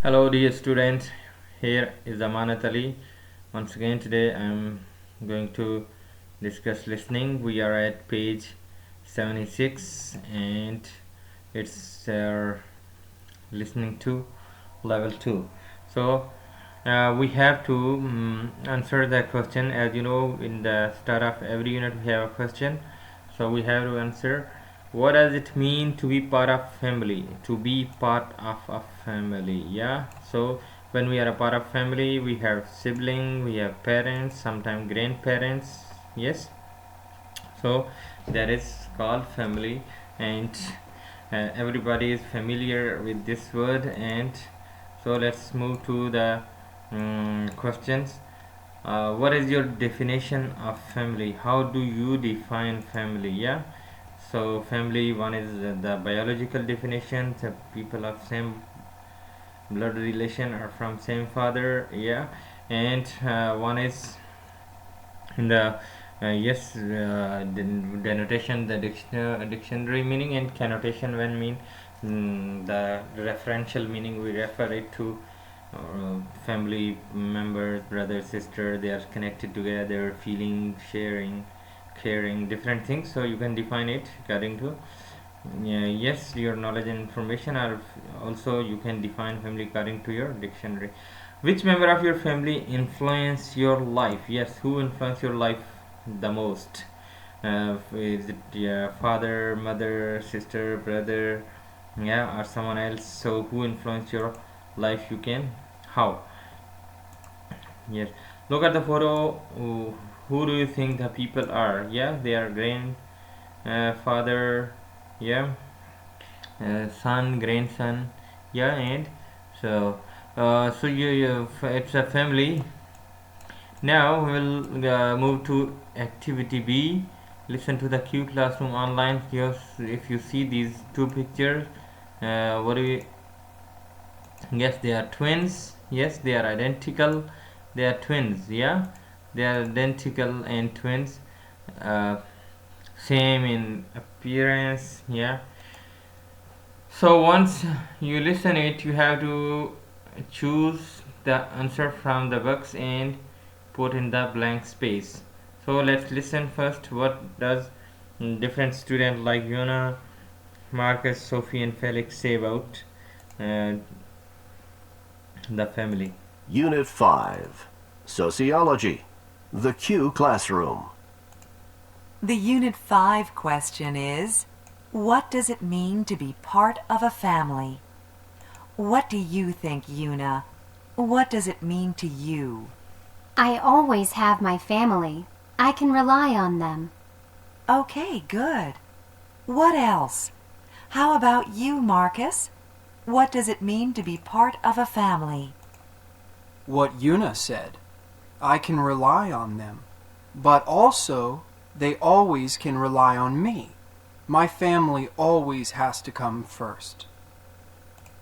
Hello dear students, here is Amanat Ali. Once again today I am going to discuss listening. We are at page 76 and it's listening to level 2. So we have to answer the question. As you know, in the start of every unit we have a question, so we have to answer what does it mean to be part of family, to be part of a family. Yeah, so when we are a part of family, we have sibling, we have parents, sometimes grandparents. Yes, so that is called family, and everybody is familiar with this word. And so let's move to the questions. What is your definition of family? How do you define family? Yeah, so family, one is the biological definition, the people of same blood relation or from same father. Yeah, and one is the denotation, the dictionary meaning, and connotation when mean the referential meaning. We refer it to family members, brother, sister. They are connected together, feeling, sharing, caring, different things. So you can define it according to yes, your knowledge and information. Are also you can define family according to your dictionary. Which member of your family influence your life? Yes, who influence your life the most? Is it your father, mother, sister, brother, yeah, or someone else? So who influence your life? You can how? Yes, look at the photo. Who do you think the people are? Yeah, they are grandfather, yeah, son, grandson, yeah, and so it's a family. Now we'll move to activity B. Listen to the Q Classroom online. Yes, if you see these two pictures, what do you? Yes, they are twins. Yes, they are identical. They are twins. Yeah, they are identical and twins. Uh, Same in appearance. Yeah. So once you listen it, you have to choose the answer from the box and put in the blank space. So let's listen first. What does different students like Yuna, Marcus, Sophie, and Felix say about uh, the family? Unit 5, Sociology, the Q Classroom. The Unit 5 question is, what does it mean to be part of a family? What do you think, Yuna? What does it mean to you? I always have my family. I can rely on them. Okay, good. What else? How about you, Marcus? What does it mean to be part of a family? What Yuna said. I can rely on them. But also, they always can rely on me. My family always has to come first.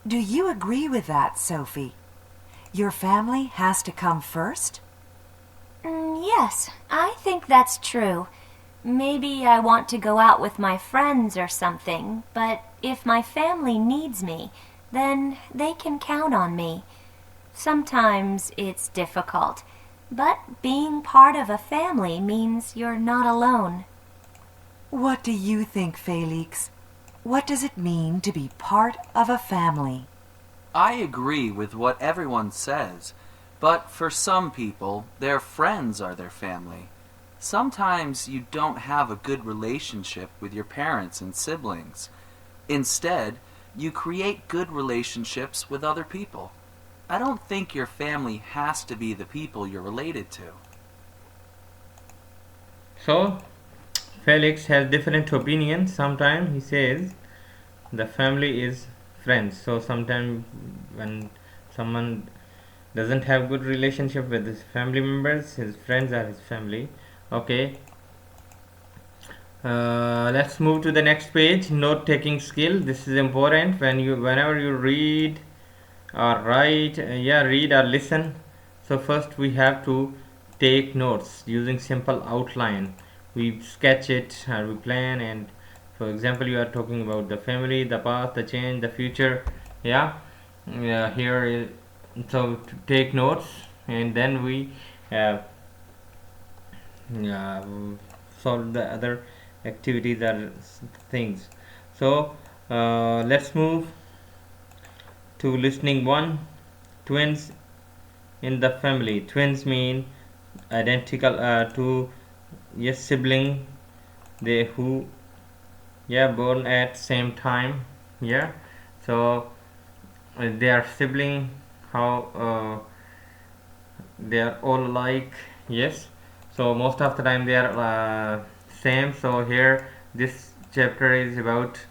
Do you agree with that, Sophie? Your family has to come first? Yes, I think that's true. Maybe I want to go out with my friends or something, but if my family needs me, then they can count on me. Sometimes it's difficult, but being part of a family means you're not alone. What do you think, Felix? What does it mean to be part of a family? I agree with what everyone says, but for some people, their friends are their family. Sometimes you don't have a good relationship with your parents and siblings. Instead, you create good relationships with other people. I don't think your family has to be the people you're related to. So Felix has different opinions. Sometimes he says the family is friends. So sometimes when someone doesn't have good relationship with his family members, his friends are his family. Okay, let's move to the next page. Note taking skill. This is important. Whenever you read or write, read or listen, so first we have to take notes using simple outline. We sketch it or we plan. And for example, you are talking about the family, the past, the change, the future. Yeah, here is, so to take notes, and then we uh, solve the other activities or things. So let's move to listening 1. Twins in the family. Twins mean identical to, yes, sibling, they who, yeah, born at same time, yeah. So they are sibling, how they are all alike, yes. So most of the time they are same. So here this chapter is about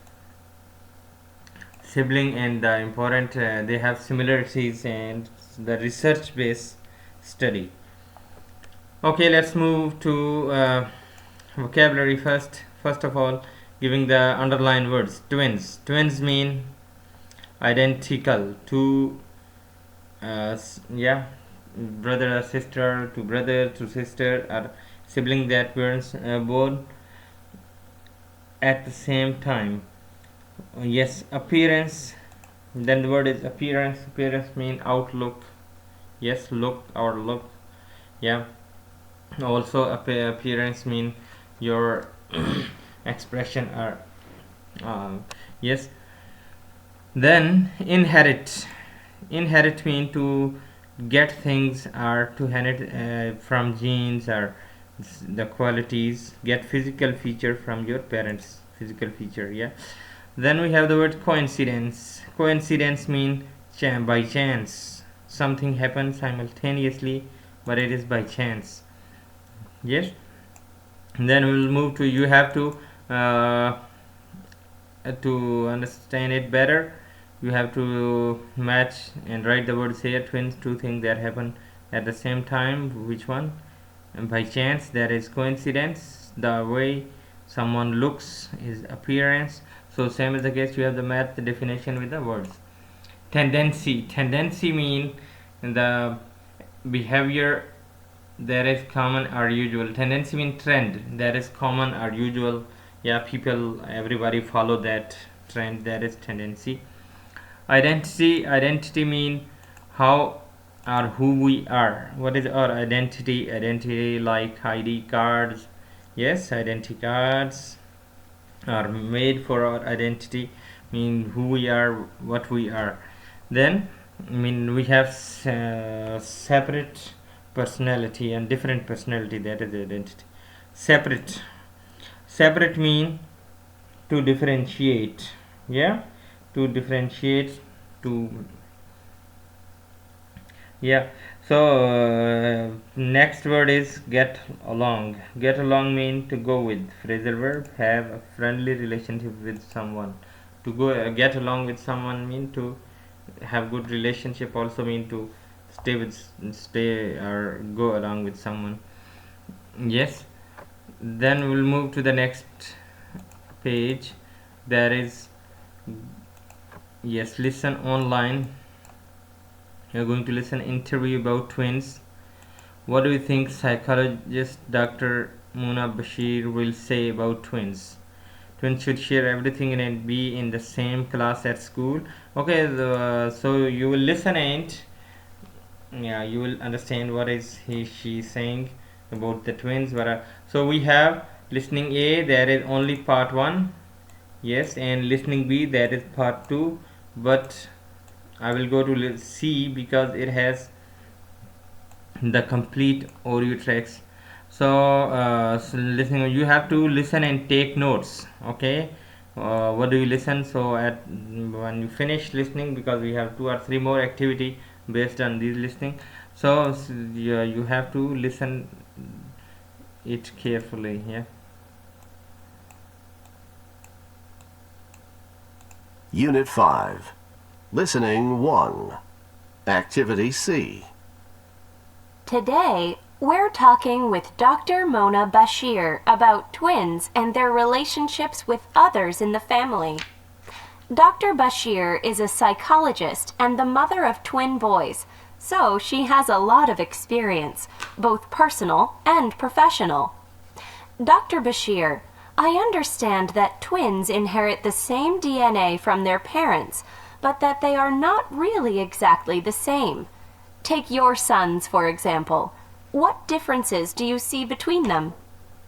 sibling and the important they have similarities and the research based study. Okay, let's move to vocabulary first. First of all, giving the underlined words. Twins mean identical to, yeah, brother or sister, to brother to sister, or sibling that were born at the same time. Yes, appearance. Then the word is appearance. Appearance mean outlook. Yes, look or look. Yeah. Also appearance mean your expression or yes. Then inherit. Inherit mean to get things or to inherit from genes or the qualities. Get physical feature from your parents, physical feature, yeah. Then we have the word coincidence. Coincidence mean by chance. Something happens simultaneously, but it is by chance. Yes. And then we will move to, you have to understand it better, you have to match and write the words here. Twins, two things that happen at the same time. Which one? And by chance, that is coincidence. The way someone looks is appearance. So same is the case, you have to match the definition with the words. Tendency. Tendency mean the behavior that is common or usual. Tendency mean trend that is common or usual. Yeah, people, everybody follow that trend, that is tendency. Identity. Identity mean how or who we are. What is our identity? Identity like ID cards. Yes, identity cards are made for our identity, mean who we are, what we are. Then we have separate personality and different personality, that is identity. Separate mean to differentiate, yeah, to differentiate, to, yeah. So next word is get along. Get along mean to go with. Phrasal verb, have a friendly relationship with someone. To go get along with someone mean to have good relationship, also mean to stay or go along with someone. Yes. Then we'll move to the next page. There is, yes, listen online. You're going to listen interview about twins. What do you think psychologist Dr. Muna Bashir will say about twins? Twins should share everything and be in the same class at school. Okay, so you will listen and you will understand what is she saying about the twins. So we have listening A, there is only part 1, yes, and listening B, that is part 2, but I will go to C because it has the complete audio tracks. So, listening, you have to listen and take notes. Okay, what do you listen? So when you finish listening, because we have 2 or 3 more activity based on this listening, so you have to listen it carefully. Yeah. Unit 5. Listening 1. Activity C. Today, we're talking with Dr. Mona Bashir about twins and their relationships with others in the family. Dr. Bashir is a psychologist and the mother of twin boys, so she has a lot of experience, both personal and professional. Dr. Bashir, I understand that twins inherit the same DNA from their parents, but that they are not really exactly the same. Take your sons, for example. What differences do you see between them?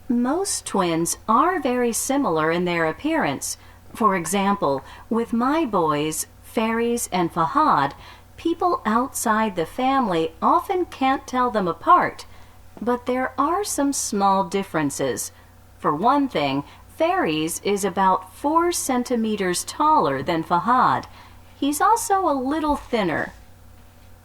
Most twins are very similar in their appearance. For example, with my boys, Faris and Fahad, people outside the family often can't tell them apart. But there are some small differences. For one thing, Faris is about 4 centimeters taller than Fahad. He's also a little thinner.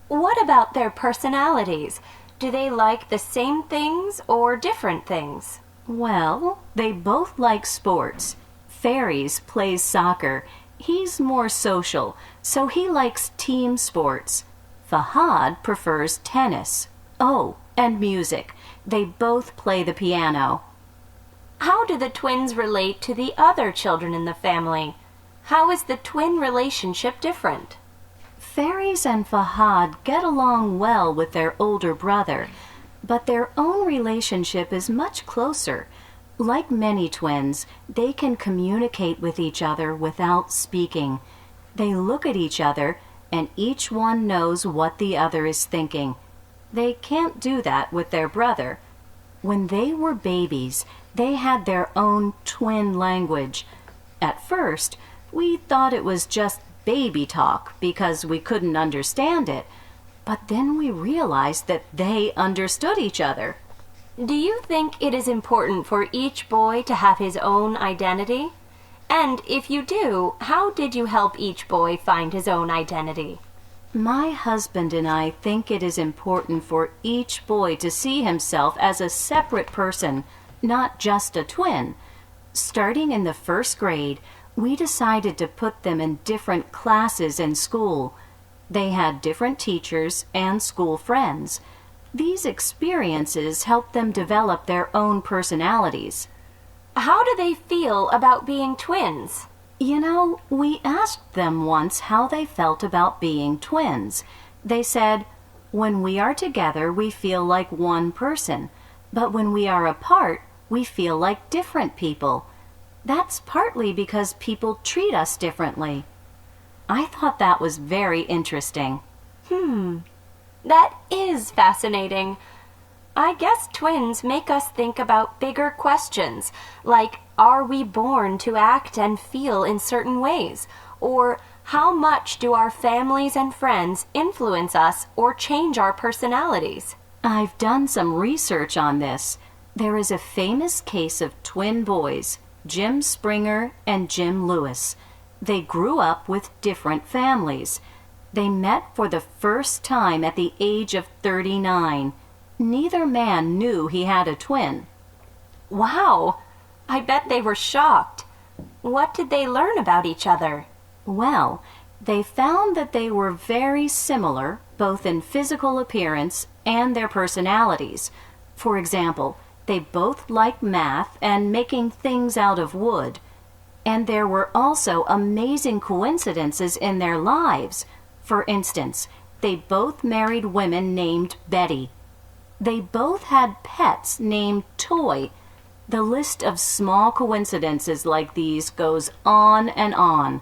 What about their personalities? Do they like the same things or different things? Well, they both like sports. Faris plays soccer. He's more social, so he likes team sports. Fahad prefers tennis. Oh, and music. They both play the piano. How do the twins relate to the other children in the family? How is the twin relationship different? Faris and Fahad get along well with their older brother, but their own relationship is much closer. Like many twins, they can communicate with each other without speaking. They look at each other, and each one knows what the other is thinking. They can't do that with their brother. When they were babies, they had their own twin language. At first, we thought it was just baby talk because we couldn't understand it. But then we realized that they understood each other. Do you think it is important for each boy to have his own identity? And if you do, how did you help each boy find his own identity? My husband and I think it is important for each boy to see himself as a separate person, not just a twin. Starting in the 1st grade, we decided to put them in different classes in school. They had different teachers and school friends. These experiences helped them develop their own personalities. How do they feel about being twins? You know, we asked them once how they felt about being twins. They said, "When we are together, we feel like one person, but when we are apart, we feel like different people. That's partly because people treat us differently." I thought that was very interesting. That is fascinating. I guess twins make us think about bigger questions, like are we born to act and feel in certain ways? Or how much do our families and friends influence us or change our personalities? I've done some research on this. There is a famous case of twin boys, Jim Springer and Jim Lewis. They grew up with different families. They met for the first time at the age of 39. Neither man knew he had a twin. Wow! I bet they were shocked. What did they learn about each other? Well, they found that they were very similar, both in physical appearance and their personalities. For example, they both liked math and making things out of wood. And there were also amazing coincidences in their lives. For instance, they both married women named Betty. They both had pets named Toy. The list of small coincidences like these goes on and on.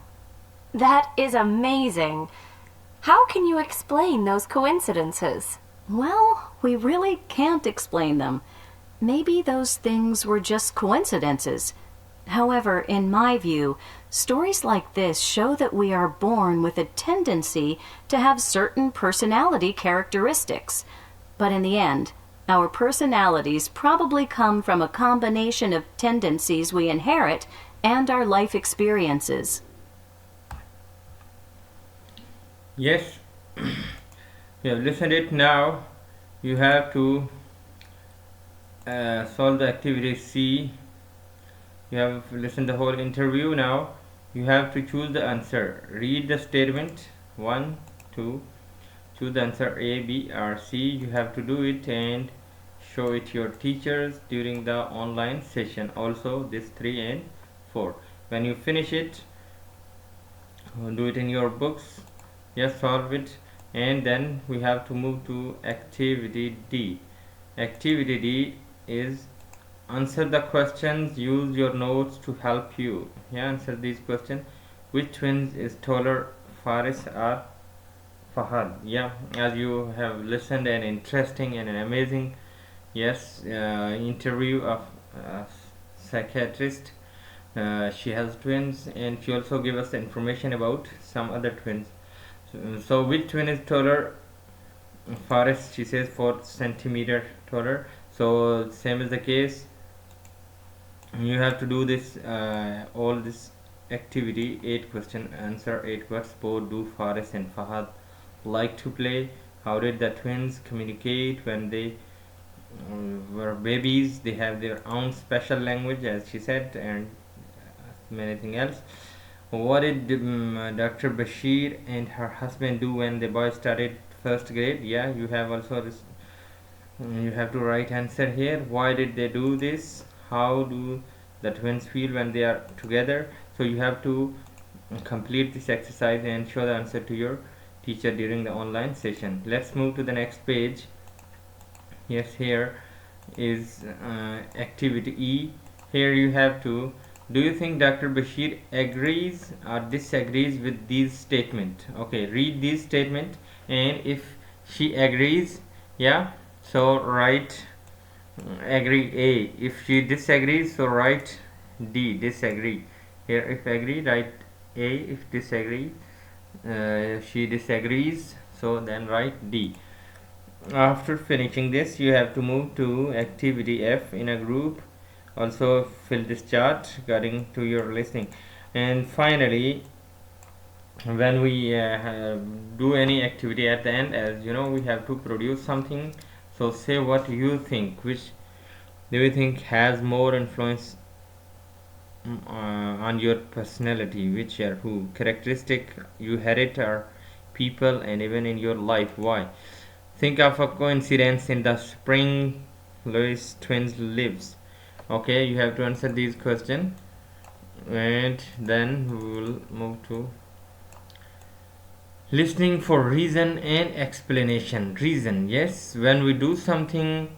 That is amazing. How can you explain those coincidences? Well, we really can't explain them. Maybe those things were just coincidences. However, in my view, stories like this show that we are born with a tendency to have certain personality characteristics. But in the end, our personalities probably come from a combination of tendencies we inherit and our life experiences. Yes, you have listened it. Now you have to solve the activity C. You have listened the whole interview. Now you have to choose the answer. Read the statement 1, 2. Choose the answer A, B or C. You have to do it and show it to your teachers during the online session. Also this 3 and 4. When you finish it, do it in your books. Yes, solve it. And then we have to move to activity D. Activity D is answer the questions, use your notes to help you. Answer these questions. Which twins is taller Faris or Fahad. Yeah, as you have listened, an interesting and an amazing, yes, interview of a psychiatrist. She has twins, and she also gave us the information about some other twins. So which twin is taller? Faris, she says 4 centimeter taller. So same is the case. You have to do this all this activity, 8 question, answer 8 words. Both do Faris and Fahad like to play. How did the twins communicate when they were babies? They have their own special language, as she said, and many things else. What did Dr. Bashir and her husband do when the boy started first grade? Yeah, you have also this. You have to write answer here. Why did they do this? How do the twins feel when they are together? So you have to complete this exercise and show the answer to your teacher during the online session. Let's move to the next page. Yes, here is activity E. Here you have to, do you think Dr. Bashir agrees or disagrees with these statement? Okay, read these statement, and if she agrees, yeah, so write agree A. If she disagrees, so write D, disagree. Here if agree, write A. If disagree, she disagrees, so then write D. After finishing this, you have to move to activity F in a group. Also fill this chart according to your listening. And finally, when we do any activity at the end, as you know, we have to produce something. So say what you think, which do you think has more influence on your personality, which are who characteristic you inherit or people, and even in your life, why? Think of a coincidence in the spring Louis twins lives. Okay, you have to answer these questions, and then we will move to listening for reason and explanation. Reason, yes, when we do something,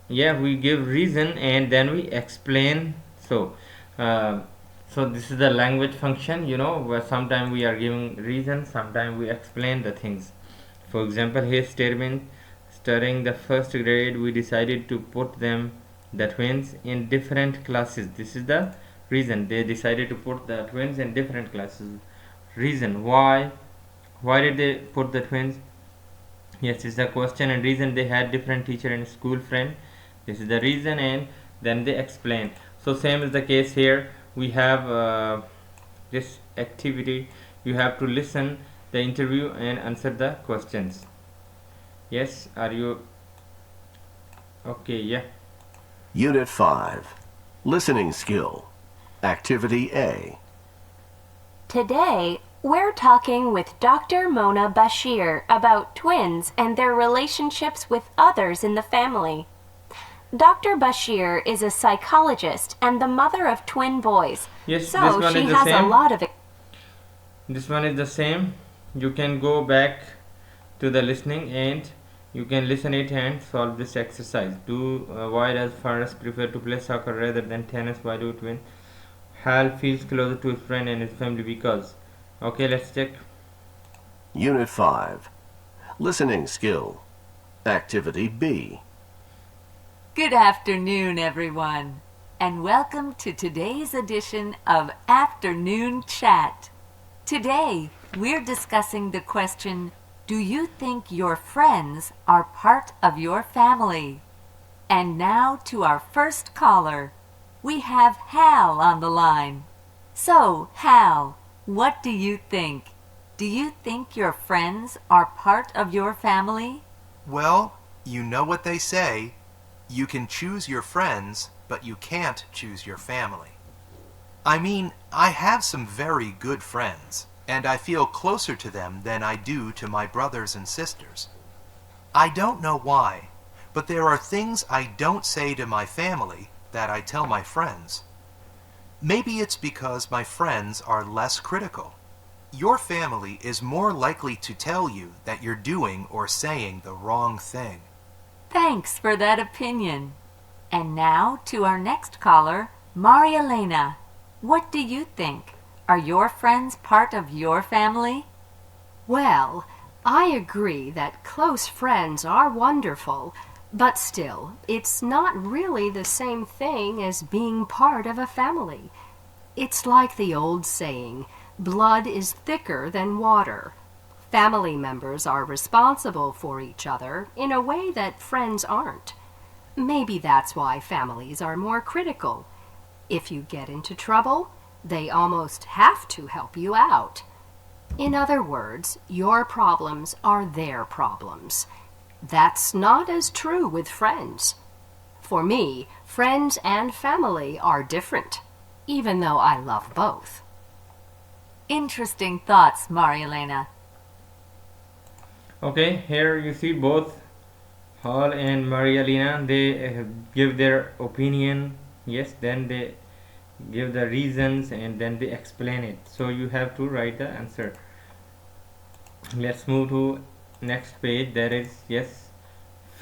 yeah, we give reason and then we explain. So so this is the language function, you know, where sometimes we are giving reason, sometimes we explain the things. For example, here statement, studying the first grade, we decided to put them, the twins, in different classes. This is the reason. They decided to put the twins in different classes. Reason, why did they put the twins? Yes, this is the question and reason. They had different teacher and school friend. This is the reason, and then they explain. So same is the case here. We have this activity. You have to listen the interview and answer the questions. Yes, are you okay? Yeah. Unit 5. Listening skill. Activity A. Today, we're talking with Dr. Mona Bashir about twins and their relationships with others in the family. Dr. Bashir is a psychologist and the mother of twin boys. Yes, so this one she is the has same. a lot of This one is the same. You can go back to the listening and you can listen it and solve this exercise. Why does Faris prefer to play soccer rather than tennis? Why do twin Hal feels closer to his friend and his family because? Okay, let's check. Unit 5. Listening skill. Activity B. Good afternoon, everyone, and welcome to today's edition of Afternoon Chat. Today, we're discussing the question, do you think your friends are part of your family? And now to our first caller. We have Hal on the line. So, Hal, what do you think? Do you think your friends are part of your family? Well, you know what they say. You can choose your friends, but you can't choose your family. I mean, I have some very good friends, and I feel closer to them than I do to my brothers and sisters. I don't know why, but there are things I don't say to my family that I tell my friends. Maybe it's because my friends are less critical. Your family is more likely to tell you that you're doing or saying the wrong thing. Thanks for that opinion. And now to our next caller, Marielena. What do you think? Are your friends part of your family? Well, I agree that close friends are wonderful, but still, it's not really the same thing as being part of a family. It's like the old saying, blood is thicker than water. Family members are responsible for each other in a way that friends aren't. Maybe that's why families are more critical. If you get into trouble, they almost have to help you out. In other words, your problems are their problems. That's not as true with friends. For me, friends and family are different, even though I love both. Interesting thoughts, Marielena. Okay, here you see both Hall and Marielena. They give their opinion. Yes, then they give the reasons and then they explain it. So you have to write the answer. Let's move to next page. There is, yes,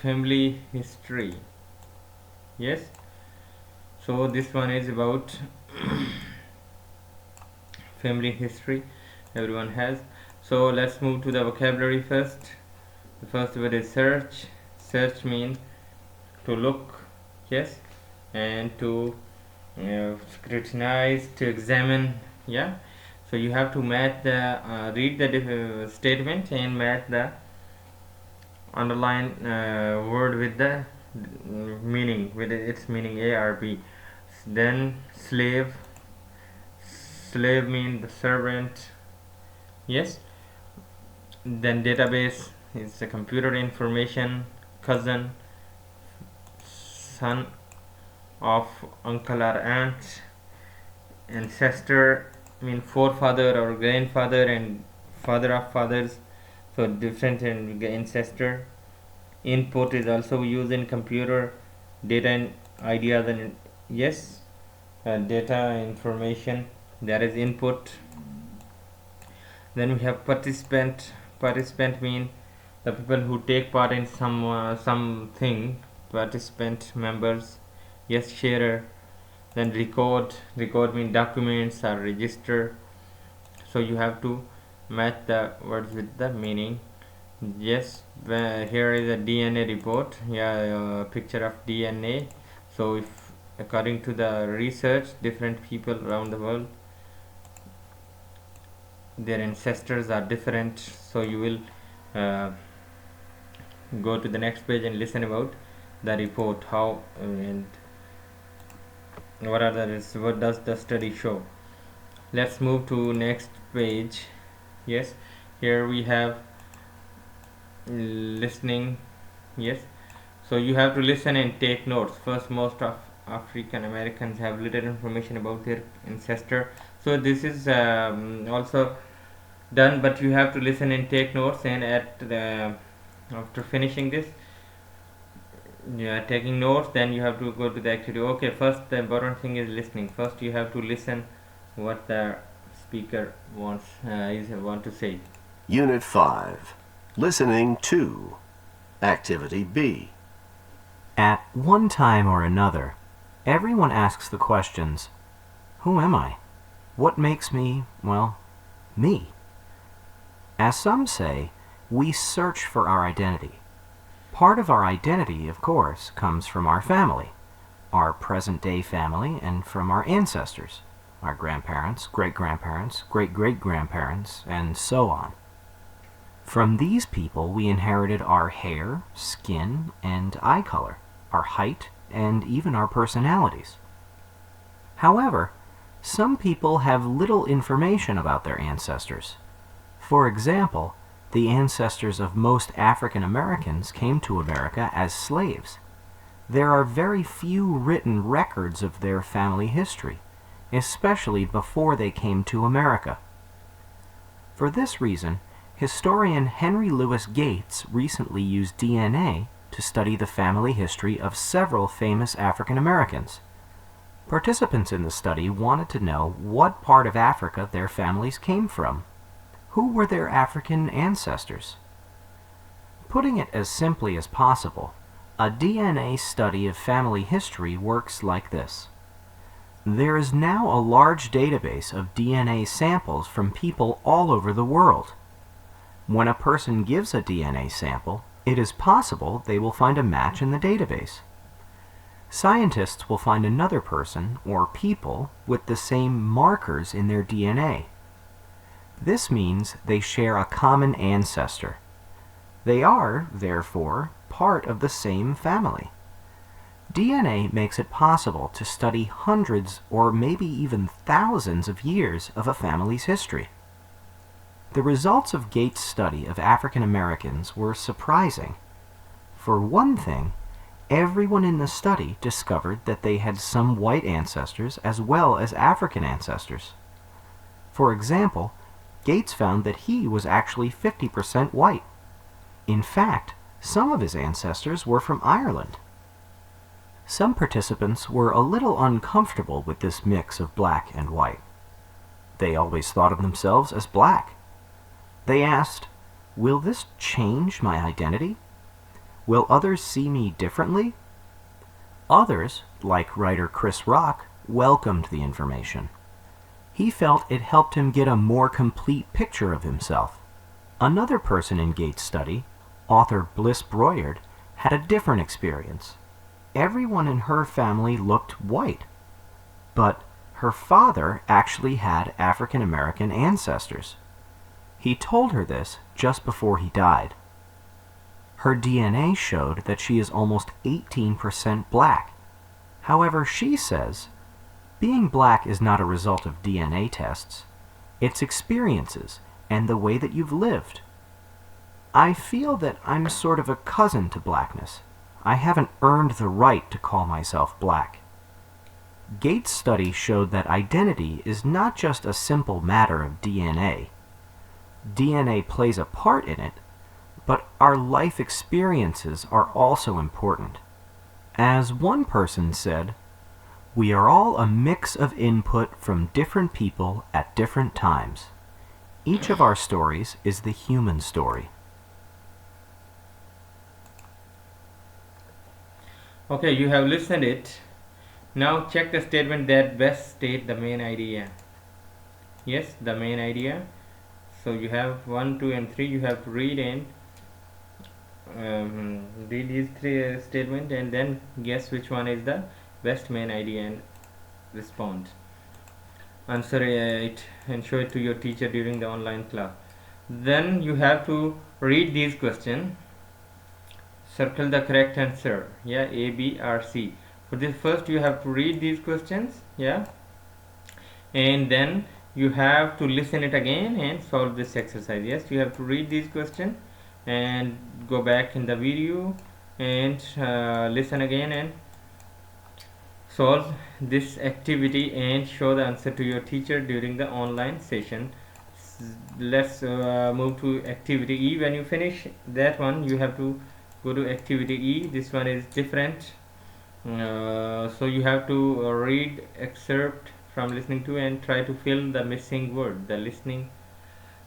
family history. Yes, so this one is about family history everyone has. So let's move to the vocabulary first. The first word is search. Search means to look, yes, and to scrutinize, to examine. Yeah, so you have to match the read the statement and match the underline word with the meaning, with its meaning, A or B. Then slave. Slave means the servant. Yes. Then database is the computer information. Cousin, son of uncle or aunt. Ancestor mean forefather or grandfather and father of fathers, so different in ancestor. Input is also used in computer. Data and ideas and yes, data information, that is input. Then we have participant. Participant mean the people who take part in something. Participant, members. Yes, sharer. Then record. Record mean documents or register. So you have to match the words with the meaning. Yes, here is a DNA report. Yeah, a picture of DNA. So if according to the research, different people around the world, their ancestors are different. So you will go to the next page and listen about the report, how and what does the study show. Let's move to next page. Yes, here we have listening. Yes, so you have to listen and take notes. First, most of African Americans have little information about their ancestor, so this is also done, but you have to listen and take notes, and after finishing this, taking notes, then you have to go to the activity. Okay, first the important thing is listening. First you have to listen what the speaker want to say. Unit 5. Listening 2. Activity B. At one time or another, everyone asks the questions, who am I? What makes me, well, me? As some say, we search for our identity. Part of our identity, of course, comes from our family, our present-day family, and from our ancestors, our grandparents, great-grandparents, great-great-grandparents, and so on. From these people we inherited our hair, skin, and eye color, our height, and even our personalities. However, some people have little information about their ancestors. For example, the ancestors of most African Americans came to America as slaves. There are very few written records of their family history, especially before they came to America. For this reason, historian Henry Louis Gates recently used DNA to study the family history of several famous African Americans. Participants in the study wanted to know what part of Africa their families came from. Who were their African ancestors? Putting it as simply as possible, a DNA study of family history works like this. There is now a large database of DNA samples from people all over the world. When a person gives a DNA sample, it is possible they will find a match in the database. Scientists will find another person or people with the same markers in their DNA. This means they share a common ancestor. They are, therefore, part of the same family. DNA makes it possible to study hundreds or maybe even thousands of years of a family's history. The results of Gates' study of African Americans were surprising. For one thing, everyone in the study discovered that they had some white ancestors as well as African ancestors. For example, Gates found that he was actually 50% white. In fact, some of his ancestors were from Ireland. Some participants were a little uncomfortable with this mix of black and white. They always thought of themselves as black. They asked, "Will this change my identity? Will others see me differently?" Others, like writer Chris Rock, welcomed the information. He felt it helped him get a more complete picture of himself. Another person in Gates' study, author Bliss Broyard, had a different experience. Everyone in her family looked white, but her father actually had African American ancestors. He told her this just before he died. Her DNA showed that she is almost 18% black. However, she says, being black is not a result of DNA tests. It's experiences and the way that you've lived. I feel that I'm sort of a cousin to blackness. I haven't earned the right to call myself black. Gates' study showed that identity is not just a simple matter of DNA. DNA plays a part in it, but our life experiences are also important. As one person said, "We are all a mix of input from different people at different times. Each of our stories is the human story." Okay, you have listened it. Now check the statement that best state the main idea. Yes, the main idea. So you have 1, 2 and 3. You have to read and read these three statements and then guess which one is the best main idea and respond. Answer it and show it to your teacher during the online class. Then you have to read these questions. Circle the correct answer. Yeah, A, B, or C. For this, first you have to read these questions. Yeah, and then you have to listen it again and solve this exercise. Yes, you have to read these questions and go back in the video and listen again and solve this activity and show the answer to your teacher during the online session. Let's move to activity E. When you finish that one, you have to go to activity E. This one is different. So you have to read excerpt from listening to and try to fill the missing word. The listening.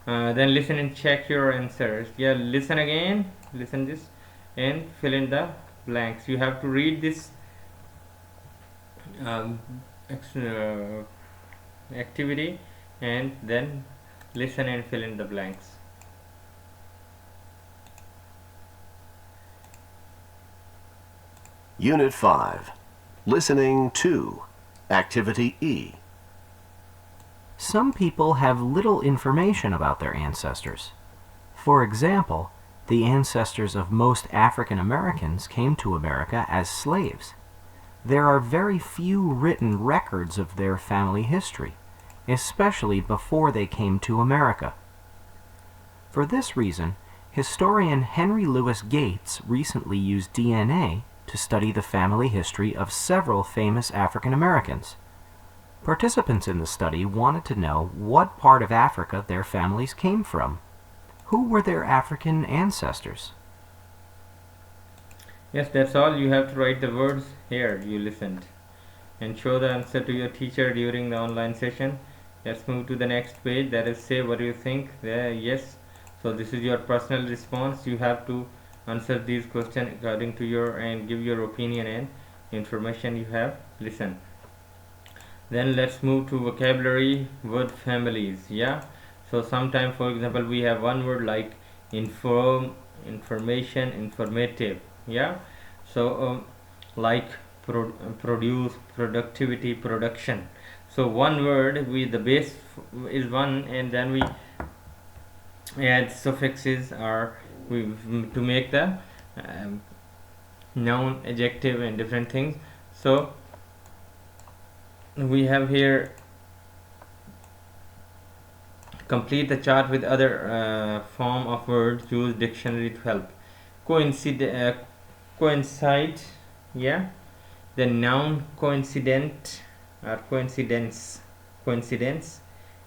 Then listen and check your answers. Yeah, listen again. Listen this and fill in the blanks. You have to read this activity and then listen and fill in the blanks. Unit 5. Listening 2. Activity E. Some people have little information about their ancestors. For example, the ancestors of most African Americans came to America as slaves. There are very few written records of their family history, especially before they came to America. For this reason, historian Henry Louis Gates recently used DNA to study the family history of several famous African Americans. Participants in the study wanted to know what part of Africa their families came from. Who were their African ancestors? Yes, that's all. You have to write the words here you listened and show the answer to your teacher during the online session. Let's move to the next page, that is say what do you think. There, yes, so this is your personal response. You have to answer these questions according to your and give your opinion and information you have listened. Then let's move to vocabulary word families. Yeah, so sometimes, for example, we have one word like inform, information, informative. Yeah, so like produce, productivity, production. So one word, we the base is one, and then we add suffixes or we to make the um, noun, adjective, and different things. So we have here complete the chart with other form of words. Use dictionary to help. Coincide, yeah. The noun coincident or coincidence,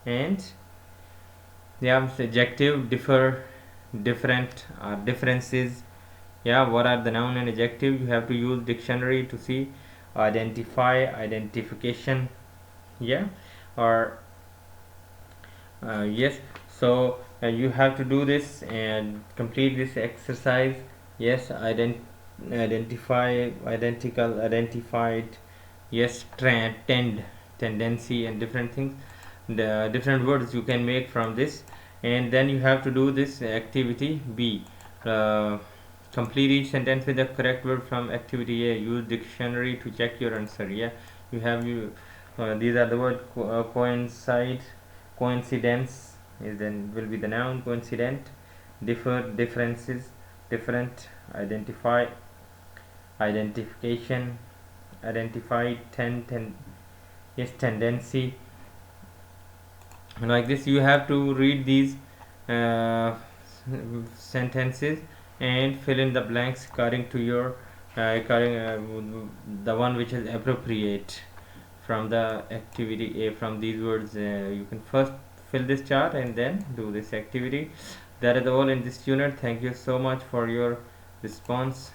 and yeah, adjective differ, different, or differences. Yeah, what are the noun and adjective? You have to use dictionary to see. Identify, identification, yeah, or yes. So you have to do this and complete this exercise. Yes, identify, identical, identified, yes, tend, tendency, and different things. The different words you can make from this. And then you have to do this activity B. Complete each sentence with the correct word from activity A. Use dictionary to check your answer. Yeah, you have these are the word coincide, coincidence is then will be the noun, coincident, differ, differences, different, identify, identification, identified, yes, tendency. Like this, you have to read these uh, sentences and fill in the blanks according to your the one which is appropriate from the activity A. From these words, you can first fill this chart and then do this activity. That is all in this unit. Thank you so much for your response.